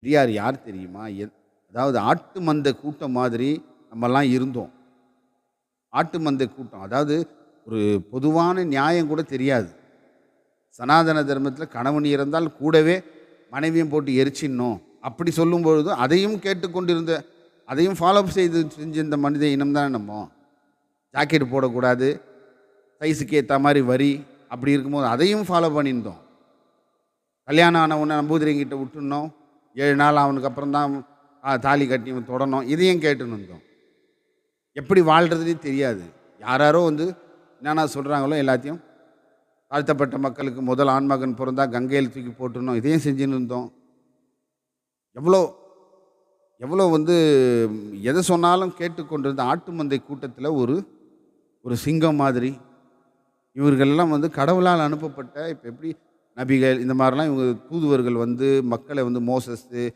பெரியார் யார் தெரியுமா? அதாவது ஆட்டு மந்த கூட்டம் மாதிரி நம்மலாம் இருந்தோம். ஆட்டு மந்தை கூட்டம். அதாவது ஒரு பொதுவான நியாயம் கூட தெரியாது. சனாதன தர்மத்தில கணவன் இறந்தால் கூடவே மனைவியும் போட்டு எரிச்சிடணும். அப்படி சொல்லும்பொழுது அதையும் கேட்டுக்கொண்டிருந்த அதையும் ஃபாலோ செஞ்சிருந்த மனித இனம் தானே நம்ம. ஜாக்கெட் போடக்கூடாது. சைஸுக்கு ஏத்தா மாரி வரி. அப்படி இருக்கும்போது அதையும் ஃபாலோ பண்ணியிருந்தோம். கல்யாணம் ஆனவுடனே நம்பூதிரிங்கிட்ட விட்டுடணும். 7 நாள் அவனுக்கு அப்புறம் தான் தாலி கட்டி தொடணும். இதையும் கேட்டுன்னு இருந்தோம். எப்படி வாழ்றதுன்னே தெரியாது. யாராரோ வந்து என்னென்ன சொல்றாங்களோ எல்லாத்தையும் தாழ்த்தப்பட்ட மக்களுக்கு முதல் ஆண்மகன் பொறந்தா கங்கையில தூக்கி போட்டுறணும். இதையும் செஞ்சுன்னு இருந்தோம். எவ்வளோ எவ்வளோ வந்து எத சொன்னாலும் கேட்டுக்கொண்டிருந்த ஆட்டு மந்தை கூட்டத்தில ஒரு ஒரு சிங்கம் மாதிரி இவர்கள்லாம் வந்து கடவுளால் அனுப்பப்பட்ட இப்ப எப்படி நபிகள் இந்த மாரிலாம் இவங்க தூதுவர்கள் வந்து மக்களை வந்து மோசஸ்